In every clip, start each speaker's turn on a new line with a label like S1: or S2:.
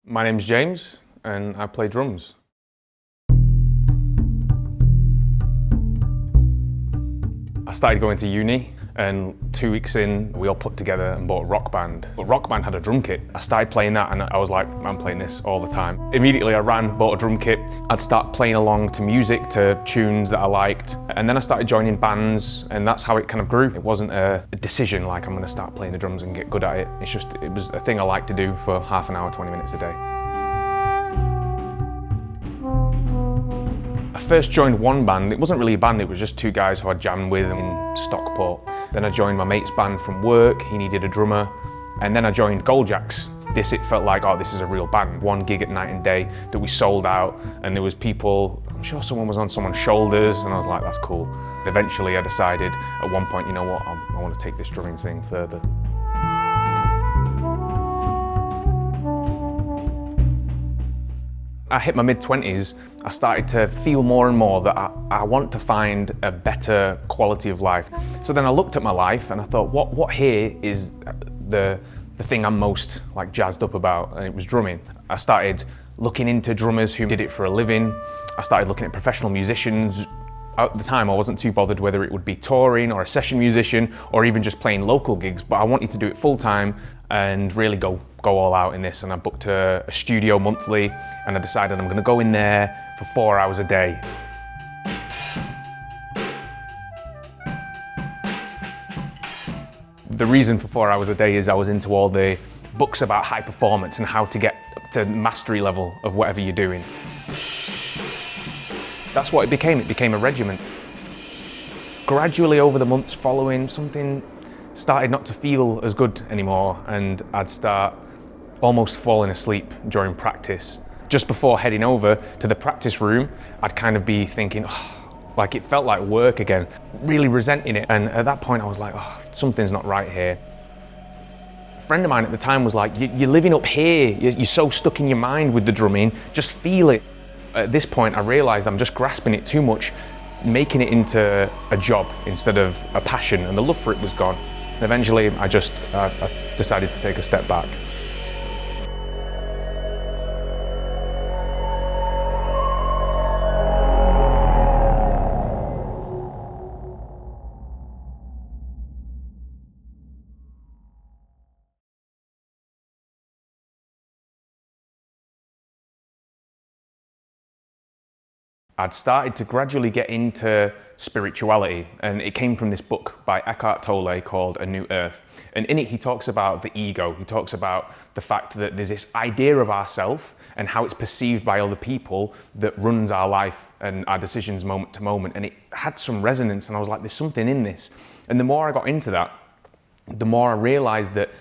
S1: My name's James and I play drums. I started going to uni and 2 weeks in we all put together and bought a rock band. But rock band had a drum kit. I started playing that and I was like, I'm playing this all the time. Immediately I ran, bought a drum kit. I'd start playing along to music, to tunes that I liked. And then I started joining bands and that's how it kind of grew. It wasn't a decision like I'm gonna start playing the drums and get good at it. It was a thing I liked to do for half an hour, 20 minutes a day. I first joined one band. It wasn't really a band, it was just two guys who I jammed with in Stockport. Then I joined my mate's band from work, he needed a drummer. And then I joined Goldjacks. It felt like, oh, this is a real band. One gig at night and day that we sold out, and there was people, I'm sure someone was on someone's shoulders, and I was like, that's cool. Eventually I decided at one point, you know what, I want to take this drumming thing further. I hit my mid-20s, I started to feel more and more that I want to find a better quality of life. So then I looked at my life and I thought, what here is the thing I'm most jazzed up about, and it was drumming. I started looking into drummers who did it for a living. I started looking at professional musicians. At the time I wasn't too bothered whether it would be touring or a session musician or even just playing local gigs, but I wanted to do it full time and really go all out in this. And I booked a studio monthly and I decided I'm going to go in there for 4 hours a day. The reason for 4 hours a day is I was into all the books about high performance and how to get up to mastery level of whatever you're doing. That's what it became a regiment. Gradually over the months following, something started not to feel as good anymore and I'd start almost falling asleep during practice. Just before heading over to the practice room, I'd kind of be thinking, like it felt like work again, really resenting it. And at that point I was like, something's not right here. A friend of mine at the time was like, you're living up here, you're so stuck in your mind with the drumming, just feel it. At this point I realized I'm just grasping it too much, making it into a job instead of a passion, and the love for it was gone. And eventually I decided to take a step back. I'd started to gradually get into spirituality, and it came from this book by Eckhart Tolle called A New Earth. And in it he talks about the ego, he talks about the fact that there's this idea of ourself and how it's perceived by other people that runs our life and our decisions moment to moment. And it had some resonance and I was like, there's something in this. And the more I got into that, the more I realized that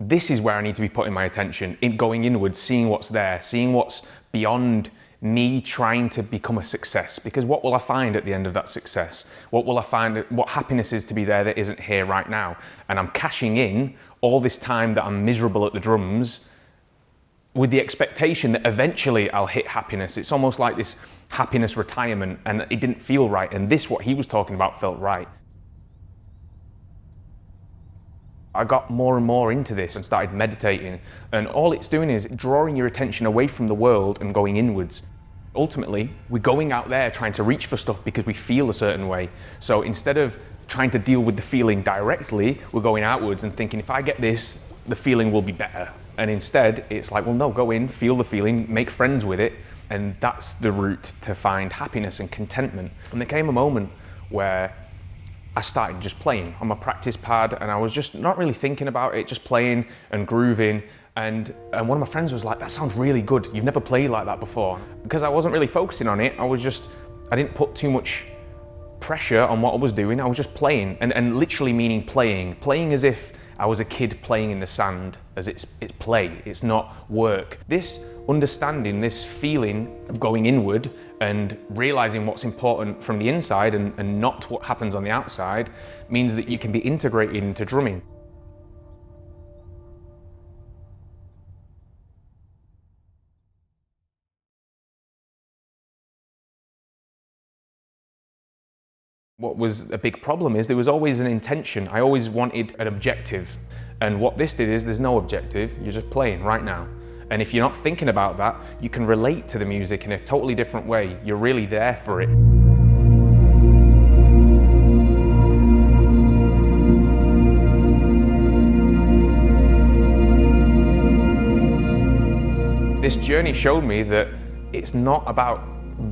S1: this is where I need to be putting my attention, in going inwards, seeing what's there, seeing what's beyond me trying to become a success. Because what will I find at the end of that success? What will I find, what happiness is to be there that isn't here right now? And I'm cashing in all this time that I'm miserable at the drums with the expectation that eventually I'll hit happiness. It's almost like this happiness retirement, and it didn't feel right. And this, what he was talking about, felt right. I got more and more into this and started meditating, and all it's doing is drawing your attention away from the world and going inwards. Ultimately, we're going out there trying to reach for stuff because we feel a certain way. So instead of trying to deal with the feeling directly, we're going outwards and thinking, if I get this, the feeling will be better. And instead, it's like, well, no, go in, feel the feeling, make friends with it, and that's the route to find happiness and contentment. And there came a moment where I started just playing on my practice pad, and I was just not really thinking about it, just playing and grooving. And one of my friends was like, that sounds really good. You've never played like that before. Because I wasn't really focusing on it. I didn't put too much pressure on what I was doing. I was just playing, and literally meaning playing as if I was a kid playing in the sand, as it's play, it's not work. This understanding, this feeling of going inward and realizing what's important from the inside and not what happens on the outside means that you can be integrated into drumming. What was a big problem is there was always an intention. I always wanted an objective. And what this did is there's no objective, you're just playing right now. And if you're not thinking about that, you can relate to the music in a totally different way. You're really there for it. This journey showed me that it's not about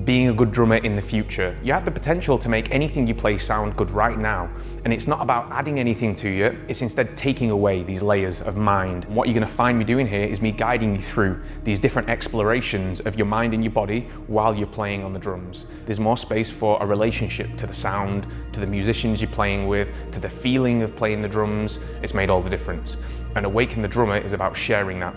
S1: being a good drummer in the future. You have the potential to make anything you play sound good right now. And it's not about adding anything to you, it's instead taking away these layers of mind. And what you're gonna find me doing here is me guiding you through these different explorations of your mind and your body while you're playing on the drums. There's more space for a relationship to the sound, to the musicians you're playing with, to the feeling of playing the drums. It's made all the difference. And Awaken the Drummer is about sharing that.